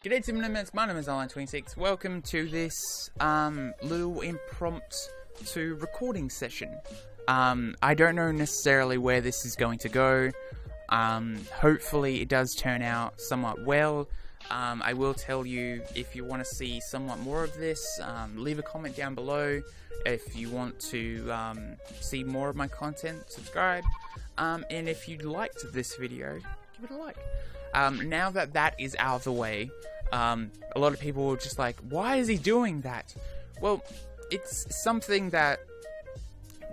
G'day Timberlands, my name is Align26. Welcome to this little impromptu recording session. I don't know necessarily where this is going to go. Hopefully it does turn out somewhat well. I will tell you, if you want to see somewhat more of this, leave a comment down below. If you want to see more of my content, subscribe. And if you liked this video, give it a like. Now that that is out of the way, a lot of people were just like, why is he doing that? Well, it's something that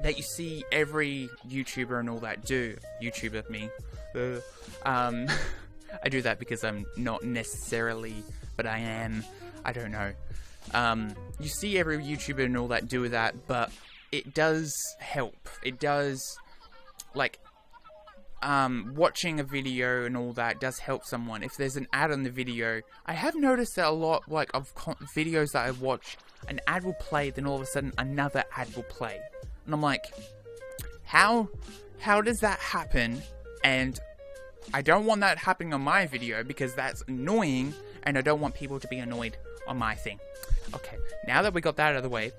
you see every YouTuber and all that do. YouTuber, me. I do that because I'm not necessarily, but I am. I don't know. You see every YouTuber and all that do that, but it does help. It does, like, watching a video and all that does help someone. If there's an ad on the video, I have noticed that a lot, like, of videos that I watch, an ad will play, then all of a sudden another ad will play. And I'm like, how does that happen? And I don't want that happening on my video because that's annoying, and I don't want people to be annoyed on my thing. Okay, now that we got that out of the way,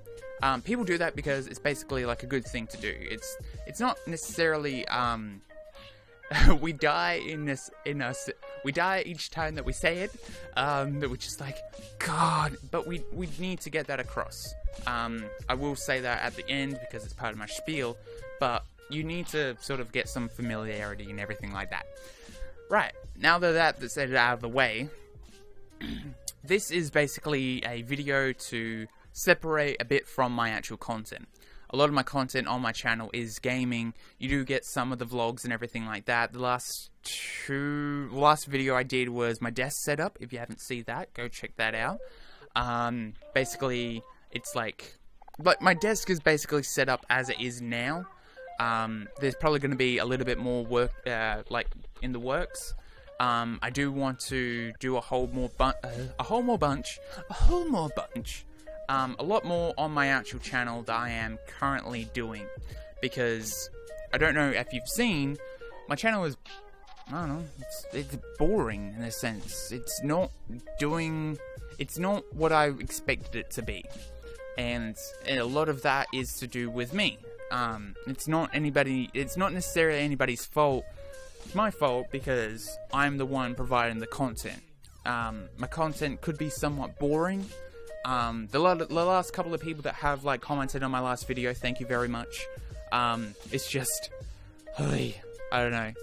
people do that because it's basically like a good thing to do. It's not necessarily, we die we die each time that we say it, that we're just like, God, but we need to get that across. I will say that at the end because it's part of my spiel, but you need to sort of get some familiarity and everything like that. Right, now that that's out of the way, this is basically a video to separate a bit from my actual content. A lot of my content on my channel is gaming. You do get some of the vlogs and everything like that. The last video I did was my desk setup. If you haven't seen that, go check that out. Basically, it's like my desk is basically set up as it is now. There's probably going to be a little bit more work, like in the works. I do want to do a whole more bunch. A lot more on my actual channel that I am currently doing, because I don't know if you've seen, my channel is, I don't know, it's boring in a sense. It's not what I expected it to be, and a lot of that is to do with me. It's not necessarily anybody's fault. It's my fault because I'm the one providing the content. My content could be somewhat boring. The last couple of people that have like commented on my last video, thank you very much. It's just, I don't know.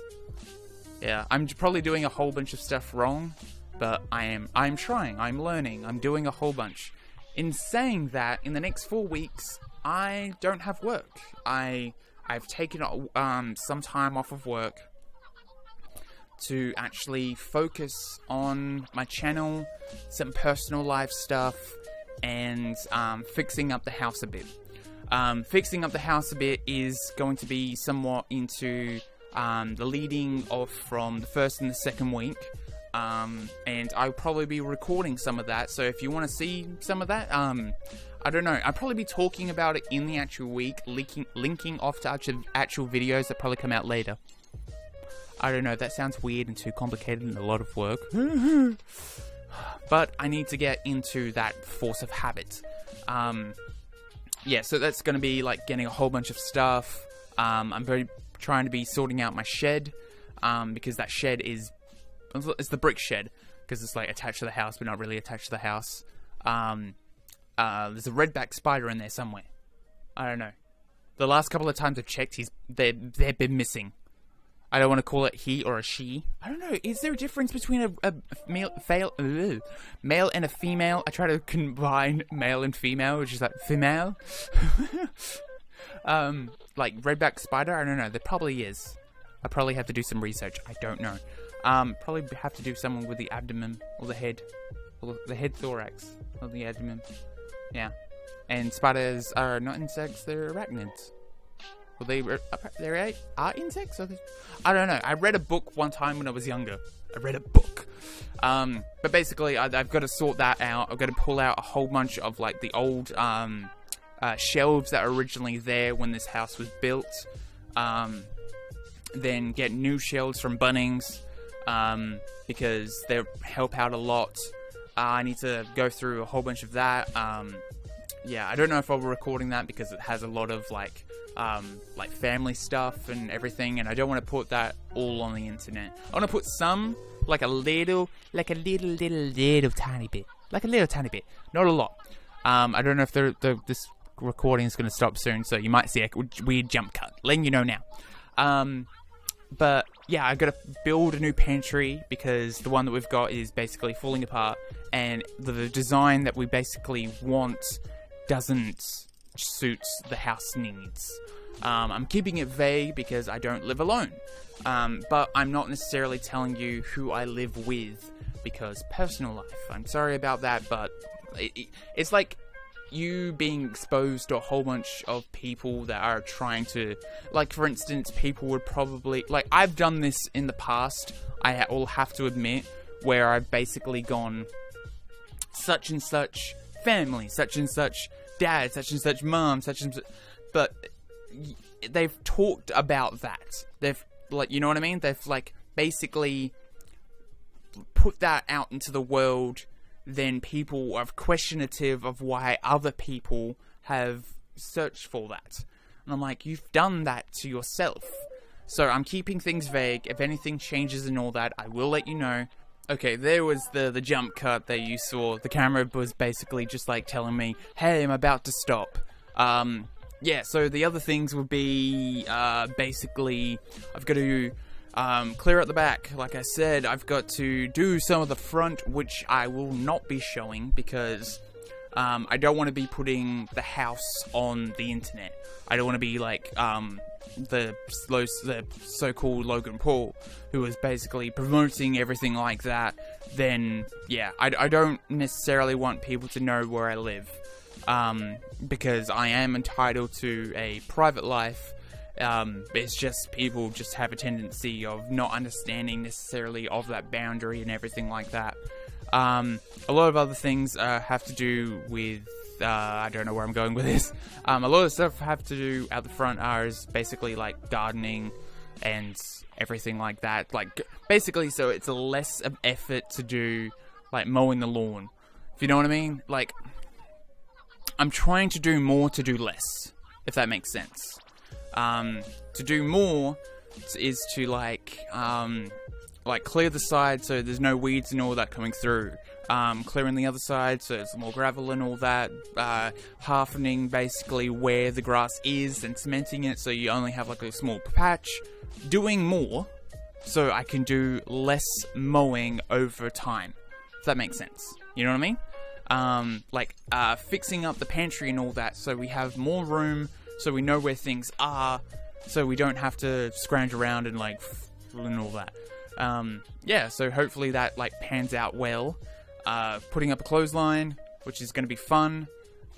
Yeah, I'm probably doing a whole bunch of stuff wrong, but I'm trying, I'm learning, I'm doing a whole bunch. In saying that, in the next 4 weeks, I don't have work. I've taken some time off of work to actually focus on my channel, some personal life stuff, and fixing up the house a bit. Fixing up the house a bit is going to be somewhat into the leading off from the first and the second week, and I'll probably be recording some of that, so if you want to see some of that, I don't know, I'll probably be talking about it in the actual week, linking off to actual videos that probably come out later. I don't know, that sounds weird and too complicated and a lot of work. But I need to get into that force of habit. Yeah, so that's going to be like getting a whole bunch of stuff. I'm trying to be sorting out my shed, because that shed it's the brick shed, because it's like attached to the house, but not really attached to the house. There's a redback spider in there somewhere. I don't know. The last couple of times I've checked, they've been missing. I don't want to call it he or a she. I don't know. Is there a difference between a male and a female? I try to combine male and female, which is like female. Like redback spider. I don't know. There probably is. I probably have to do some research. I don't know. Probably have to do someone with the abdomen or the head thorax or the abdomen. Yeah. And spiders are not insects. They're arachnids. Well, they are insects? I don't know. I read a book one time when I was younger. I read a book. But basically, I've got to sort that out. I've got to pull out a whole bunch of like the old shelves that were originally there when this house was built. Then get new shelves from Bunnings, because they help out a lot. I need to go through a whole bunch of that. Yeah, I don't know if I'll be recording that because it has a lot of like family stuff and everything, and I don't want to put that all on the internet. I want to put some, like a little tiny bit, not a lot. I don't know if this recording is going to stop soon, so you might see a weird jump cut. Letting you know now. But yeah, I gotta build a new pantry because the one that we've got is basically falling apart, and the design that we basically want doesn't suit the house needs. I'm keeping it vague because I don't live alone. But I'm not necessarily telling you who I live with because personal life. I'm sorry about that, but it's like you being exposed to a whole bunch of people that are trying to, like, for instance, people would probably, like, I've done this in the past, I will have to admit, where I've basically gone, such and such family, such and such dad, such and such mom, such and such, but they've talked about that. They've, like, you know what I mean? They've, like, basically put that out into the world. Then people are questionative of why other people have searched for that. And I'm like, you've done that to yourself. So I'm keeping things vague. If anything changes and all that, I will let you know. Okay, there was the jump cut that you saw. The camera was basically just like telling me, hey, I'm about to stop. Yeah, so the other things would be, basically, I've got to clear out the back. Like I said, I've got to do some of the front, which I will not be showing because I don't want to be putting the house on the internet. I don't want to be like the so-called Logan Paul, who was basically promoting everything like that. Then yeah, I don't necessarily want people to know where I live, because I am entitled to a private life. It's just people just have a tendency of not understanding necessarily of that boundary and everything like that. A lot of other things have to do with, I don't know where I'm going with this. A lot of stuff have to do out the front is basically like gardening and everything like that. Like basically, so it's a less of effort to do like mowing the lawn. If you know what I mean? Like I'm trying to do more to do less, if that makes sense. To do more is to like clear the side so there's no weeds and all that coming through. Clearing the other side so it's more gravel and all that. Halfening basically where the grass is and cementing it so you only have like a small patch. Doing more so I can do less mowing over time. If that makes sense. You know what I mean? Fixing up the pantry and all that so we have more room. So we know where things are, so we don't have to scrounge around and like and all that. Yeah, so hopefully that like pans out well. Putting up a clothesline, which is going to be fun.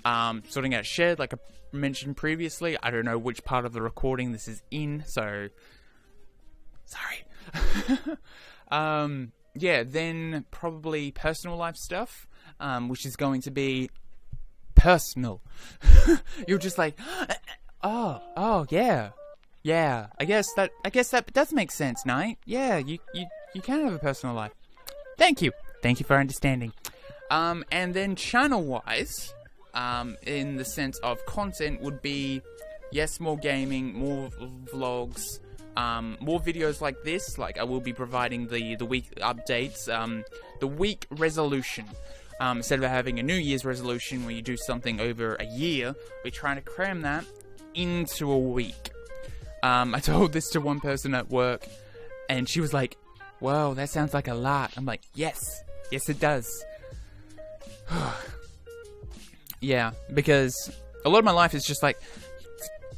Sorting out a shed, like I mentioned previously. I don't know which part of the recording this is in, so sorry. Yeah, then probably personal life stuff, which is going to be personal. You're just like, oh yeah, I guess that does make sense, Knight. Yeah, you can have a personal life. Thank you for understanding. And then channel wise, in the sense of content would be, yes, more gaming, more vlogs, more videos like this. Like I will be providing the week updates, the week resolution. Instead of having a New Year's resolution where you do something over a year, we're trying to cram that into a week. I told this to one person at work, and she was like, "Whoa, that sounds like a lot." I'm like, yes it does. Yeah, because a lot of my life is just like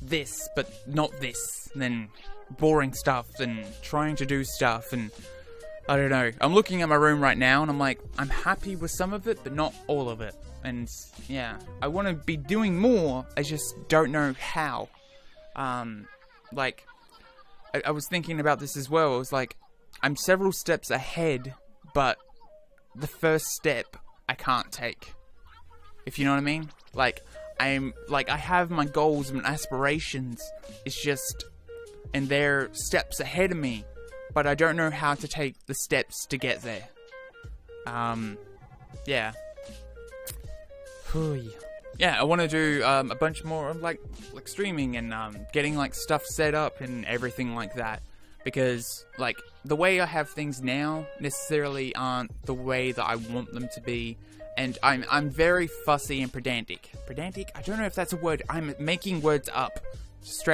this, but not this, and then boring stuff, and trying to do stuff, and I don't know. I'm looking at my room right now and I'm like, I'm happy with some of it, but not all of it. And yeah, I want to be doing more. I just don't know how. I was thinking about this as well. It was like, I'm several steps ahead, but the first step I can't take. If you know what I mean? Like, I have my goals and aspirations. It's just, and they're steps ahead of me, but I don't know how to take the steps to get there. Yeah. Yeah, I want to do a bunch more of like streaming and getting like stuff set up and everything like that, because like the way I have things now necessarily aren't the way that I want them to be, and I'm very fussy and pedantic. Pedantic? I don't know if that's a word. I'm making words up. It's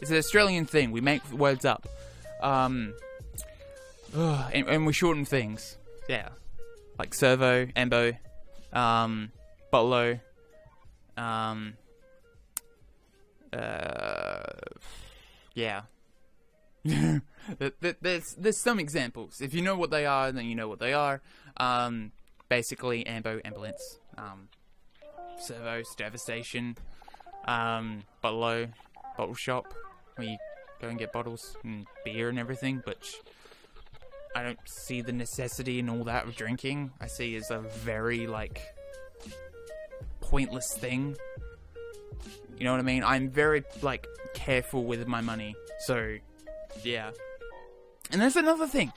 an Australian thing. We make words up. And we shorten things. Yeah, like servo, embo, botlo. Yeah. There's some examples. If you know what they are, then you know what they are. Basically, ambo, ambulance. Servo, devastation. Botlo, bottle shop, where you go and get bottles and beer and everything, which I don't see the necessity in all that of drinking. I see as a very, like, pointless thing. You know what I mean? I'm very, like, careful with my money. So, yeah. And there's another thing.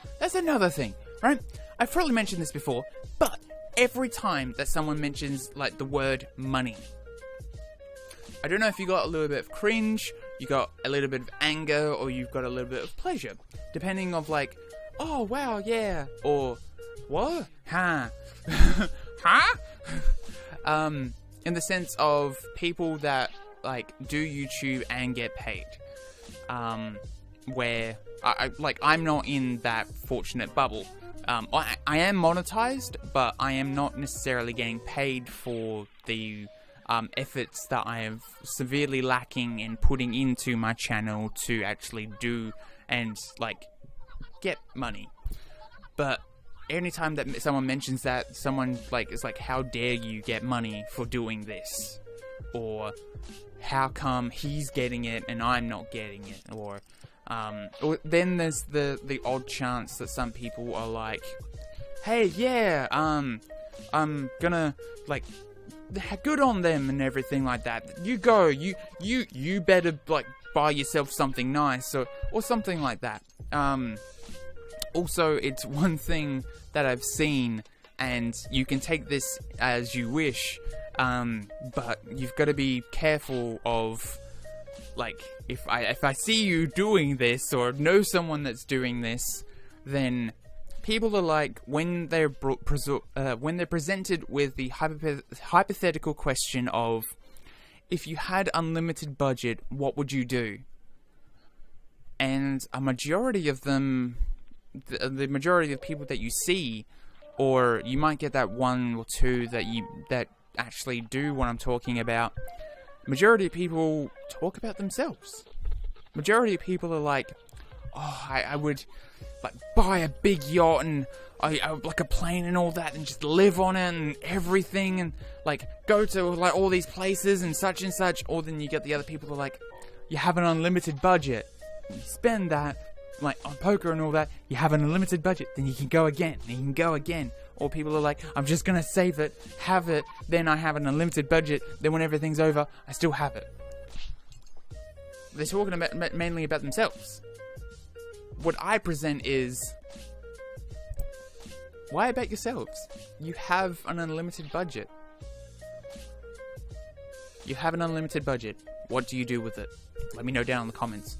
Right? I've probably mentioned this before, but every time that someone mentions, like, the word money, I don't know if you got a little bit of cringe, you got a little bit of anger, or you've got a little bit of pleasure. Depending of, like, oh, wow, yeah, or, what? Huh? Huh? In the sense of people that, like, do YouTube and get paid. Where, I'm not in that fortunate bubble. I am monetized, but I am not necessarily getting paid for the efforts that I am severely lacking in putting into my channel to actually do and, like, get money. But anytime that someone mentions that, someone, like, is like, how dare you get money for doing this? Or, how come he's getting it and I'm not getting it? Or then there's the odd chance that some people are like, hey, yeah, I'm gonna, like, good on them and everything like that. You go, you better, like, buy yourself something nice or something like that. Also, it's one thing that I've seen, and you can take this as you wish, but you've got to be careful of, like, if I see you doing this or know someone that's doing this, then people are like, when they're presented with the hypothetical question of, if you had unlimited budget, what would you do? And a majority of them, the majority of people that you see, or you might get that one or two that actually do what I'm talking about, majority of people talk about themselves. Majority of people are like, oh, I would, like, buy a big yacht and I like a plane and all that and just live on it and everything and, like, go to, like, all these places and such. Or then you get the other people who are like, you have an unlimited budget. You spend that, like, on poker and all that, you have an unlimited budget, then you can go again, and you can go again. Or people are like, I'm just gonna save it, have it, then I have an unlimited budget, then when everything's over, I still have it. They're talking about mainly about themselves. What I present is, why about yourselves? You have an unlimited budget. You have an unlimited budget. What do you do with it? Let me know down in the comments.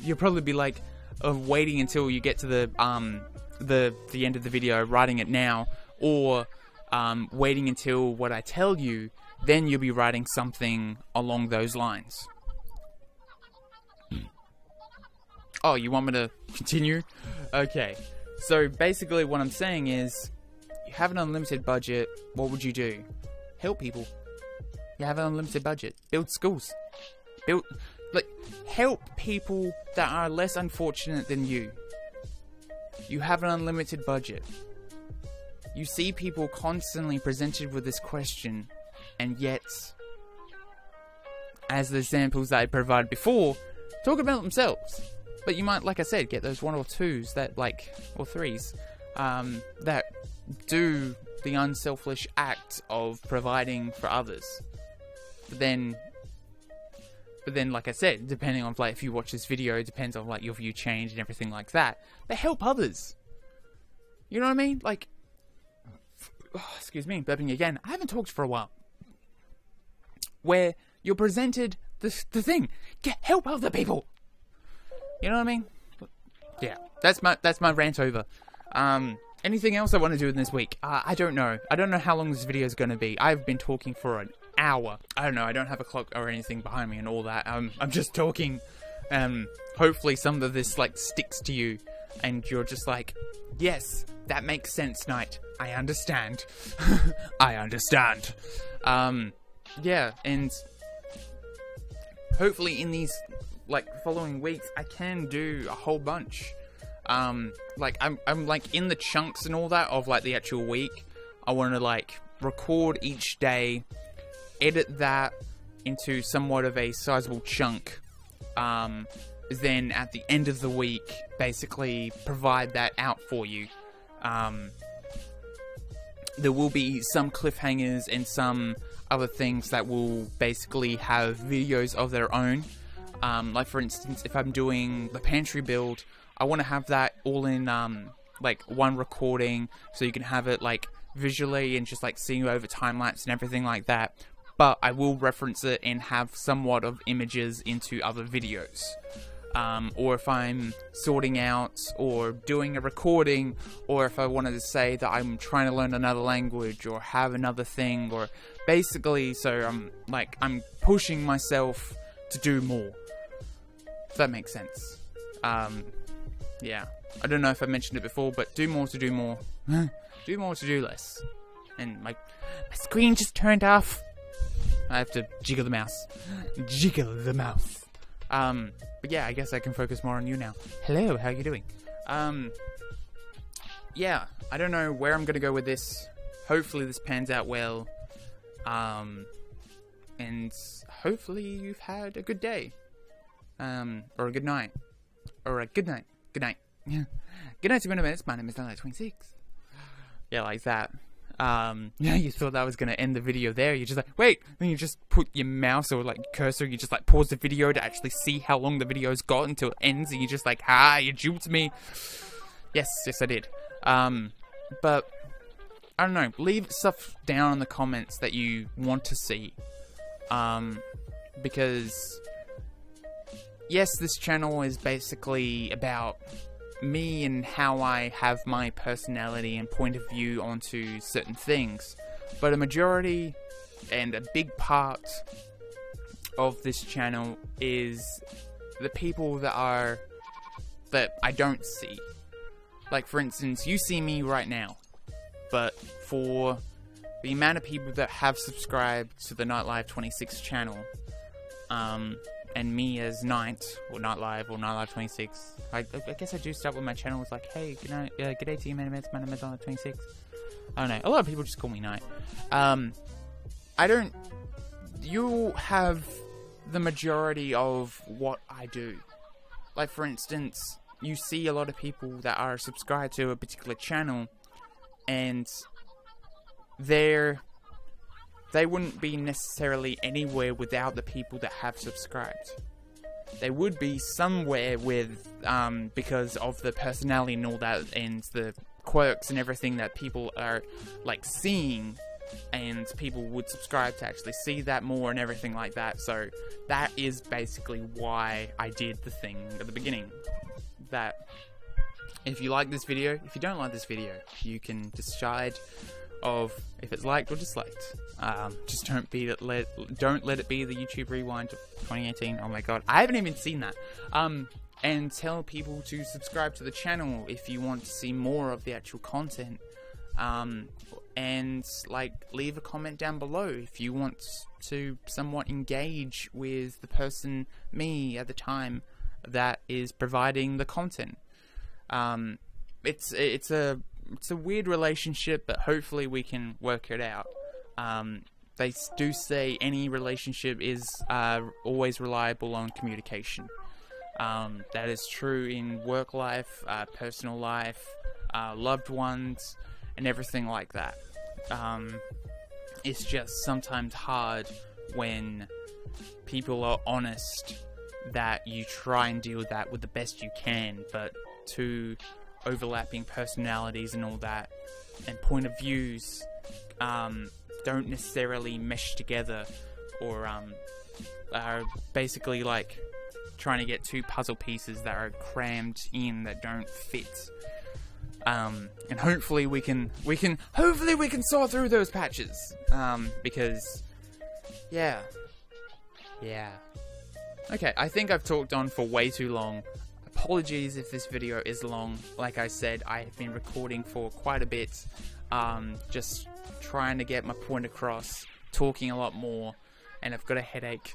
You'll probably be like, waiting until you get to the end of the video, writing it now, or waiting until what I tell you, then you'll be writing something along those lines. Oh, you want me to continue? Okay, so basically what I'm saying is, you have an unlimited budget, what would you do? Help people. You have an unlimited budget. Build schools. Help people that are less unfortunate than you. You have an unlimited budget. You see people constantly presented with this question, and yet, as the examples that I provided before, talk about themselves. But you might, like I said, get those one or twos that, like, or threes, that do the unselfish act of providing for others. But then, like I said, depending on like if you watch this video, it depends on like your view change and everything like that. They help others. You know what I mean? Like, excuse me, burping again. I haven't talked for a while. Where you're presented the thing, help other people. You know what I mean? But, yeah, that's my rant over. Anything else I want to do in this week? I don't know. I don't know how long this video is going to be. I've been talking for an hour. I don't know. I don't have a clock or anything behind me and all that. I'm just talking. Hopefully some of this like sticks to you, and you're just like, yes, that makes sense, Knight. I understand. I understand. Yeah, and hopefully in these like following weeks, I can do a whole bunch. Like I'm like in the chunks and all that of like the actual week. I want to like record each day, edit that into somewhat of a sizable chunk. Then at the end of the week, basically provide that out for you. There will be some cliffhangers and some other things that will basically have videos of their own. Like for instance, if I'm doing the pantry build, I want to have that all in like one recording, so you can have it like visually and just like seeing over time lapse and everything like that. But I will reference it and have somewhat of images into other videos. Or if I'm sorting out or doing a recording, or if I wanted to say that I'm trying to learn another language or have another thing, or basically, so I'm pushing myself to do more. If that makes sense. Yeah. I don't know if I mentioned it before, but do more to do more. Do more to do less. And my screen just turned off. I have to jiggle the mouse. Jiggle the mouse. But yeah, I guess I can focus more on you now. Hello, how are you doing? Yeah, I don't know where I'm gonna go with this. Hopefully this pans out well. And hopefully you've had a good day. Or a good night. Or a good night. Good night. Good night to minutes. My name is Nightlight26. Yeah, like that. Yeah, you thought that was gonna end the video there. You're just like, wait. Then you just put your mouse or like cursor. You just like pause the video to actually see how long the video's got until it ends. And you're just like, you duped me. Yes, I did. But I don't know. Leave stuff down in the comments that you want to see. Because yes, this channel is basically about me and how I have my personality and point of view onto certain things, but a majority and a big part of this channel is the people that I don't see. Like for instance, you see me right now, but for the amount of people that have subscribed to the Nightlive26 channel, and me as Knight, or Nightlive, or Nightlive26. I guess I do start with my channel with like, hey, good night, good day to you, man, my name is Nightlive26. I don't know, a lot of people just call me Knight. You have the majority of what I do. Like for instance, you see a lot of people that are subscribed to a particular channel, and they wouldn't be necessarily anywhere without the people that have subscribed. They would be somewhere with, because of the personality and all that, and the quirks and everything that people are, like, seeing, and people would subscribe to actually see that more and everything like that. So, that is basically why I did the thing at the beginning. That, if you like this video, if you don't like this video, you can decide of if it's liked or disliked. Just don't let it be the YouTube Rewind of 2018. Oh my god, I haven't even seen that. And tell people to subscribe to the channel if you want to see more of the actual content. And like leave a comment down below if you want to somewhat engage with the person, me at the time, that is providing the content. It's a weird relationship, but hopefully we can work it out. They do say any relationship is always reliable on communication. That is true in work life, personal life, loved ones, and everything like that. It's just sometimes hard when people are honest that you try and deal with that with the best you can, but two overlapping personalities and all that and point of views don't necessarily mesh together, or are basically like trying to get two puzzle pieces that are crammed in that don't fit. And hopefully we can saw through those patches. Because yeah. Okay, I think I've talked on for way too long. Apologies if this video is long. Like I said, I have been recording for quite a bit. Just trying to get my point across, talking a lot more, and I've got a headache.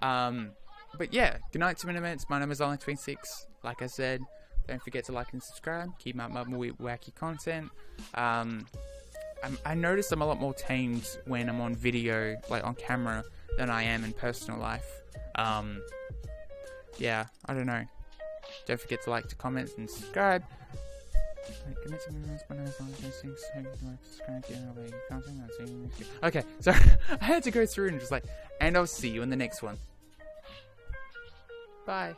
But yeah, good night to Minimates. My name is Ollie26. Like I said, don't forget to like and subscribe. Keep up my more wacky content. I notice I'm a lot more tamed when I'm on video, like on camera, than I am in personal life. Yeah, I don't know. Don't forget to like, to comment, and subscribe. Okay, so I had to go through and just like, and I'll see you in the next one. Bye.